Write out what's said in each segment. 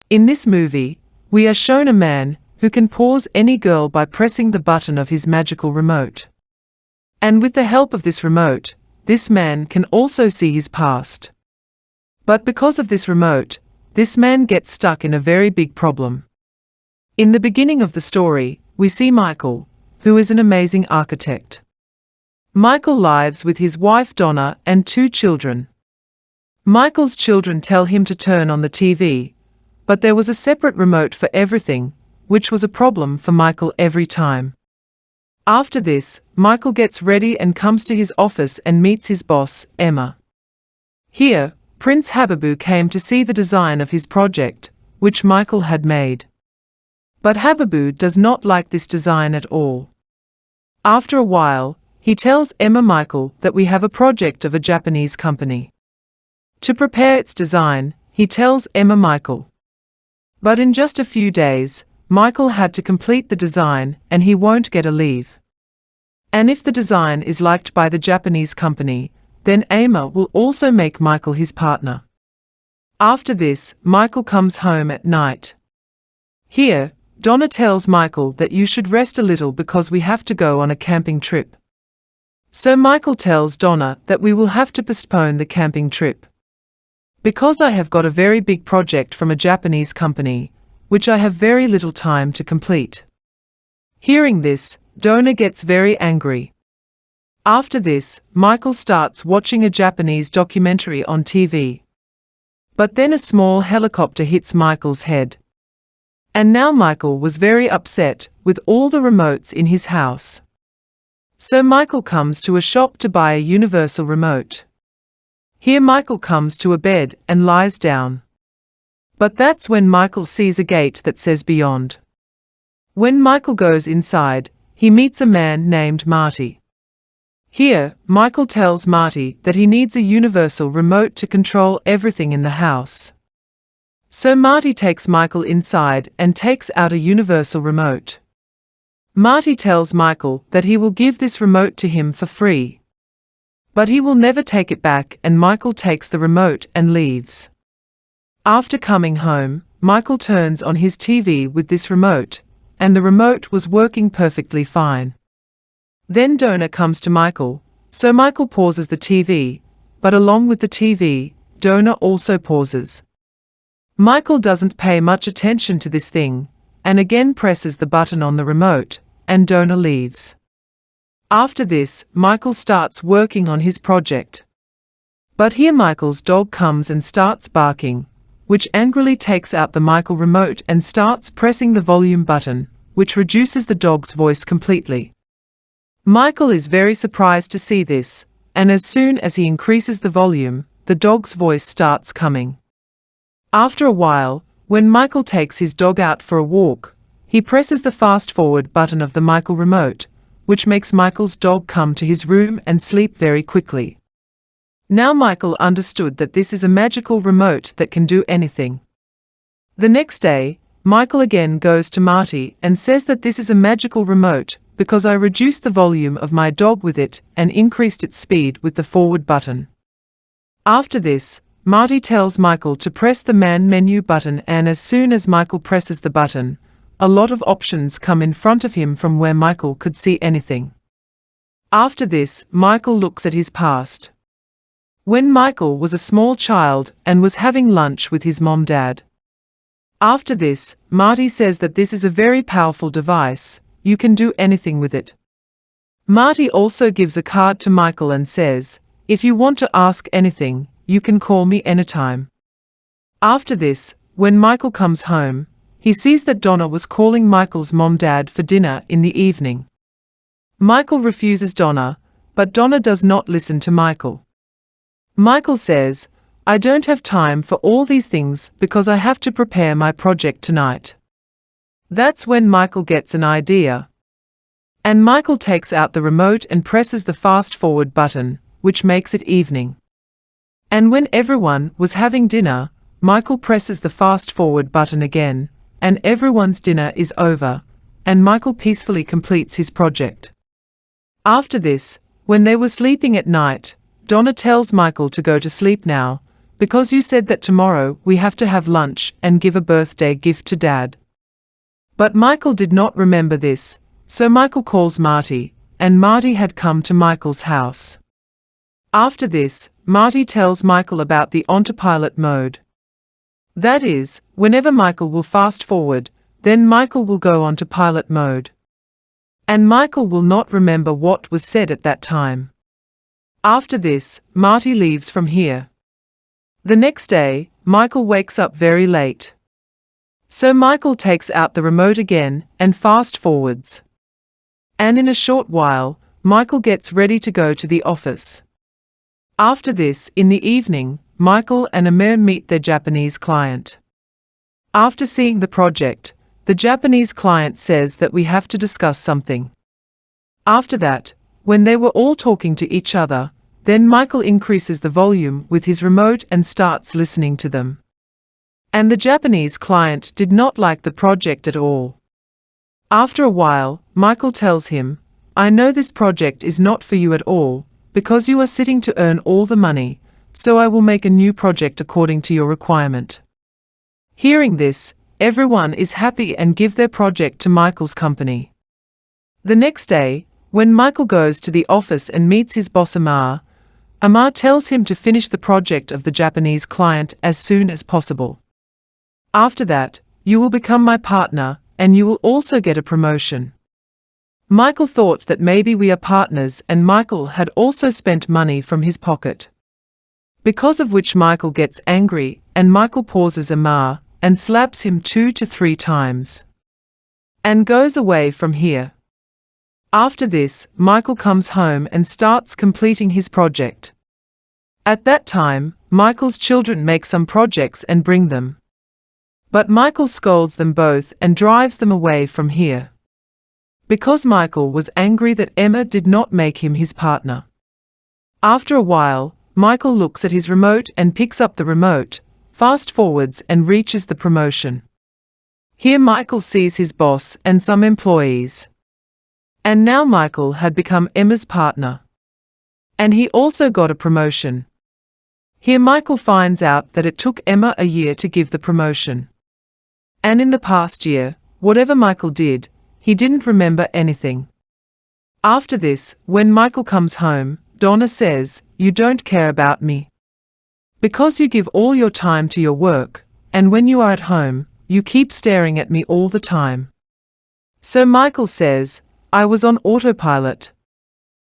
In this movie, we are shown a man who can pause any girl by pressing the button of his magical remote. And with the help of this remote, this man can also see his past. But because of this remote, this man gets stuck in a very big problem. In the beginning of the story, we see Michael, who is an amazing architect. Michael lives with his wife Donna and 2 children. Michael's children tell him to turn on the TV, but there was a separate remote for everything, which was a problem for Michael every time. After this, Michael gets ready and comes to his office and meets his boss, Emma. Here, Prince Habiboo came to see the design of his project, which Michael had made. But Habiboo does not like this design at all. After a while, he tells Emma Michael that we have a project of a Japanese company. To prepare its design, he tells Emma Michael. But in just a few days, Michael had to complete the design and he won't get a leave. And if the design is liked by the Japanese company, then Emma will also make Michael his partner. After this, Michael comes home at night. Here, Donna tells Michael that you should rest a little because we have to go on a camping trip. So Michael tells Donna that we will have to postpone the camping trip. Because I have got a very big project from a Japanese company, which I have very little time to complete. Hearing this, Donna gets very angry. After this, Michael starts watching a Japanese documentary on TV. But then a small helicopter hits Michael's head. And now Michael was very upset with all the remotes in his house. So Michael comes to a shop to buy a universal remote. Here Michael comes to a bed and lies down. But that's when Michael sees a gate that says beyond. When Michael goes inside, he meets a man named Marty. Here, Michael tells Marty that he needs a universal remote to control everything in the house. So Marty takes Michael inside and takes out a universal remote. Marty tells Michael that he will give this remote to him for free. But he will never take it back and Michael takes the remote and leaves. After coming home, Michael turns on his TV with this remote, and the remote was working perfectly fine. Then Donna comes to Michael, so Michael pauses the TV, but along with the TV, Donna also pauses. Michael doesn't pay much attention to this thing, and again presses the button on the remote, and Donna leaves. After this, Michael starts working on his project. But here Michael's dog comes and starts barking, which angrily takes out the Michael remote and starts pressing the volume button, which reduces the dog's voice completely. Michael is very surprised to see this, and as soon as he increases the volume, the dog's voice starts coming. After a while, when Michael takes his dog out for a walk, he presses the fast-forward button of the Michael remote, which makes Michael's dog come to his room and sleep very quickly. Now Michael understood that this is a magical remote that can do anything. The next day, Michael again goes to Marty and says that this is a magical remote because I reduced the volume of my dog with it and increased its speed with the forward button. After this, Marty tells Michael to press the man menu button, and as soon as Michael presses the button, a lot of options come in front of him from where Michael could see anything. After this, Michael looks at his past. When Michael was a small child and was having lunch with his mom-dad. After this, Marty says that this is a very powerful device, you can do anything with it. Marty also gives a card to Michael and says, if you want to ask anything, you can call me anytime. After this, when Michael comes home, he sees that Donna was calling Michael's mom-dad for dinner in the evening. Michael refuses Donna, but Donna does not listen to Michael. Michael says, I don't have time for all these things because I have to prepare my project tonight. That's when Michael gets an idea. And Michael takes out the remote and presses the fast-forward button, which makes it evening. And when everyone was having dinner, Michael presses the fast-forward button again, and everyone's dinner is over, and Michael peacefully completes his project. After this, when they were sleeping at night, Donna tells Michael to go to sleep now, because you said that tomorrow we have to have lunch and give a birthday gift to Dad." But Michael did not remember this, so Michael calls Marty, and Marty had come to Michael's house. After this, Marty tells Michael about the autopilot mode. That is, whenever Michael will fast forward, then Michael will go onto pilot mode. And Michael will not remember what was said at that time. After this, Marty leaves from here. The next day, Michael wakes up very late. So Michael takes out the remote again and fast forwards. And in a short while, Michael gets ready to go to the office. After this, in the evening, Michael and Amir meet their Japanese client. After seeing the project, the Japanese client says that we have to discuss something. After that, when they were all talking to each other, then Michael increases the volume with his remote and starts listening to them. And the Japanese client did not like the project at all. After a while, Michael tells him, "I know this project is not for you at all, because you are sitting to earn all the money, so I will make a new project according to your requirement." Hearing this, everyone is happy and give their project to Michael's company. The next day, when Michael goes to the office and meets his boss Amar, Amar tells him to finish the project of the Japanese client as soon as possible. After that, you will become my partner, and you will also get a promotion. Michael thought that maybe we are partners, and Michael had also spent money from his pocket. Because of which Michael gets angry, and Michael pauses Amar, and slaps him 2 to 3 times. And goes away from here. After this, Michael comes home and starts completing his project. At that time, Michael's children make some projects and bring them. But Michael scolds them both and drives them away from here. Because Michael was angry that Emma did not make him his partner. After a while, Michael looks at his remote and picks up the remote, fast forwards and reaches the promotion. Here Michael sees his boss and some employees. And now Michael had become Emma's partner. And he also got a promotion. Here Michael finds out that it took Emma a year to give the promotion. And in the past year, whatever Michael did, he didn't remember anything. After this, when Michael comes home, Donna says, "You don't care about me. Because you give all your time to your work, and when you are at home, you keep staring at me all the time." So Michael says, "I was on autopilot."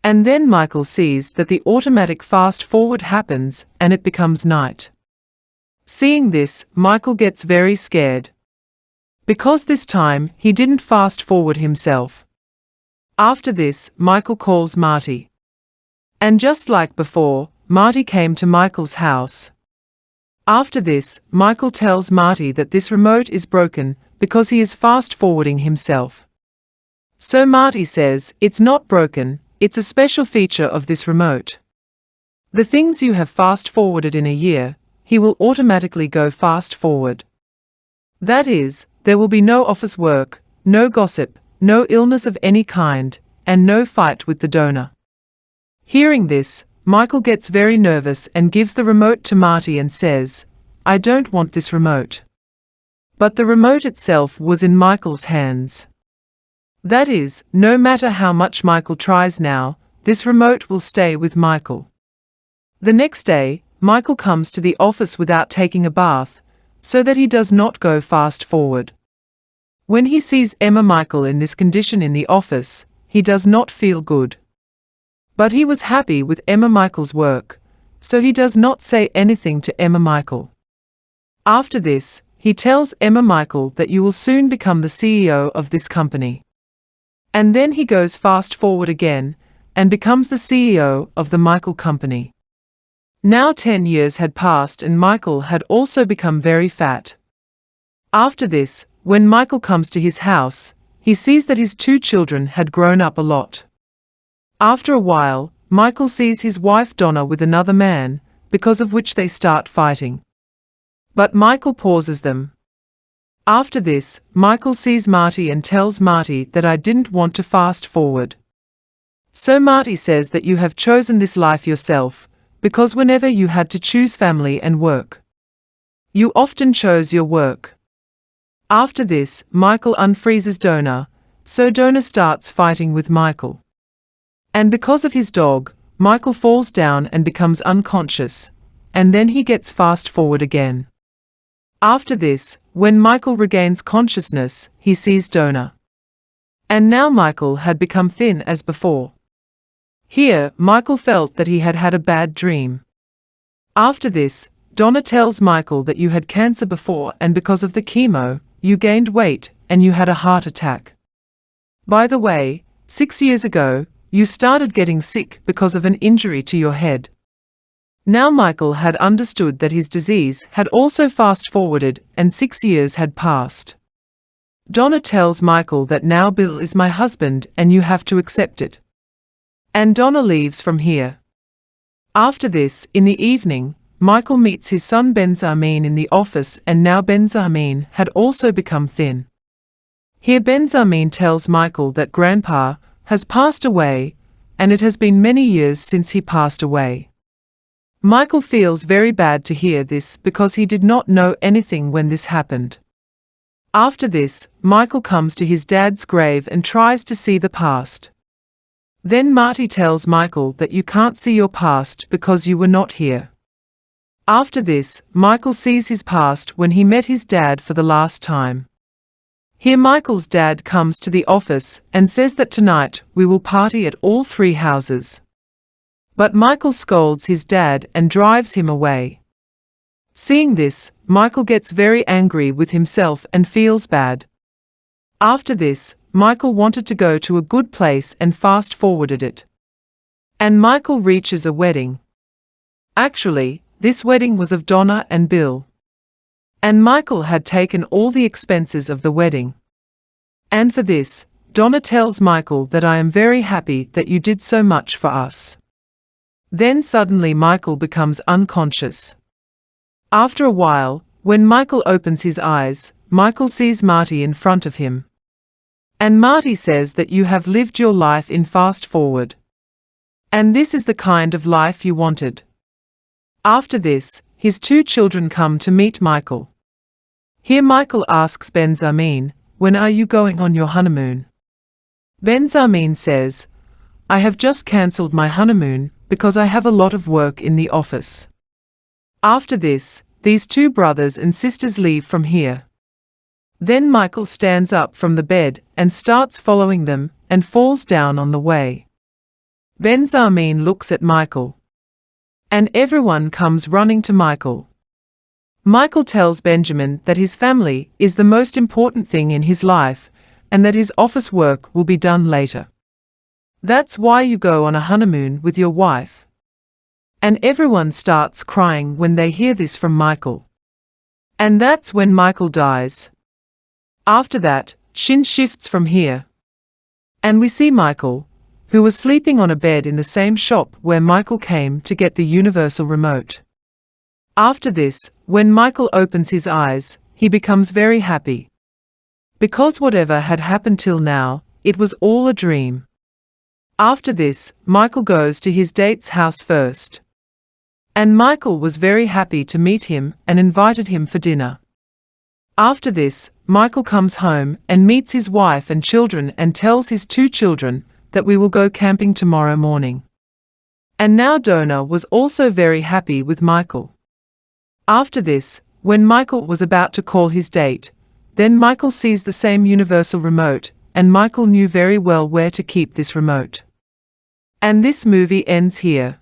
And then Michael sees that the automatic fast forward happens and it becomes night. Seeing this, Michael gets very scared. Because this time, he didn't fast forward himself. After this, Michael calls Marty. And just like before, Marty came to Michael's house. After this, Michael tells Marty that this remote is broken because he is fast forwarding himself. So Marty says, "It's not broken, it's a special feature of this remote. The things you have fast forwarded in a year, he will automatically go fast forward. That is, there will be no office work, no gossip, no illness of any kind, and no fight with the donor." Hearing this, Michael gets very nervous and gives the remote to Marty and says, "I don't want this remote." But the remote itself was in Michael's hands. That is, no matter how much Michael tries now, this remote will stay with Michael. The next day, Michael comes to the office without taking a bath, so that he does not go fast forward. When he sees Emma Michael in this condition in the office, he does not feel good. But he was happy with Emma Michael's work, so he does not say anything to Emma Michael. After this, he tells Emma Michael that you will soon become the CEO of this company. And then he goes fast forward again, and becomes the CEO of the Michael company. Now 10 years had passed and Michael had also become very fat. After this, when Michael comes to his house, he sees that his 2 children had grown up a lot. After a while, Michael sees his wife Donna with another man, because of which they start fighting. But Michael pauses them. After this, Michael sees Marty and tells Marty that I didn't want to fast forward. So Marty says that you have chosen this life yourself, because whenever you had to choose family and work, you often chose your work. After this, Michael unfreezes Donna, so Donna starts fighting with Michael. And because of his dog, Michael falls down and becomes unconscious, and then he gets fast forward again. After this, when Michael regains consciousness, he sees Donna. And now Michael had become thin as before. Here, Michael felt that he had had a bad dream. After this, Donna tells Michael that you had cancer before and because of the chemo, you gained weight and you had a heart attack. By the way, 6 years ago, you started getting sick because of an injury to your head. Now Michael had understood that his disease had also fast-forwarded and 6 years had passed. Donna tells Michael that now Bill is my husband and you have to accept it. And Donna leaves from here. After this, in the evening, Michael meets his son Benjamin in the office and now Benjamin had also become thin. Here Benjamin tells Michael that Grandpa has passed away, and it has been many years since he passed away. Michael feels very bad to hear this because he did not know anything when this happened. After this, Michael comes to his dad's grave and tries to see the past. Then Marty tells Michael that you can't see your past because you were not here. After this, Michael sees his past when he met his dad for the last time. Here Michael's dad comes to the office and says that tonight we will party at all 3 houses. But Michael scolds his dad and drives him away. Seeing this, Michael gets very angry with himself and feels bad. After this, Michael wanted to go to a good place and fast-forwarded it. And Michael reaches a wedding. Actually, this wedding was of Donna and Bill. And Michael had taken all the expenses of the wedding. And for this, Donna tells Michael that I am very happy that you did so much for us. Then suddenly Michael becomes unconscious. After a while, when Michael opens his eyes, Michael sees Marty in front of him. And Marty says that you have lived your life in fast forward. And this is the kind of life you wanted. After this, his 2 children come to meet Michael. Here Michael asks Benjamin, when are you going on your honeymoon? Benjamin says, I have just cancelled my honeymoon because I have a lot of work in the office. After this, these 2 brothers and sisters leave from here. Then Michael stands up from the bed and starts following them and falls down on the way. Benjamin looks at Michael. And everyone comes running to Michael. Michael tells Benjamin that his family is the most important thing in his life and that his office work will be done later. That's why you go on a honeymoon with your wife. And everyone starts crying when they hear this from Michael. And that's when Michael dies. After that, Shin shifts from here. And we see Michael, who was sleeping on a bed in the same shop where Michael came to get the universal remote. After this, when Michael opens his eyes, he becomes very happy. Because whatever had happened till now, it was all a dream. After this, Michael goes to his date's house first. And Michael was very happy to meet him and invited him for dinner. After this, Michael comes home and meets his wife and children and tells his 2 children that we will go camping tomorrow morning. And now Donna was also very happy with Michael. After this, when Michael was about to call his date, then Michael sees the same universal remote, and Michael knew very well where to keep this remote. And this movie ends here.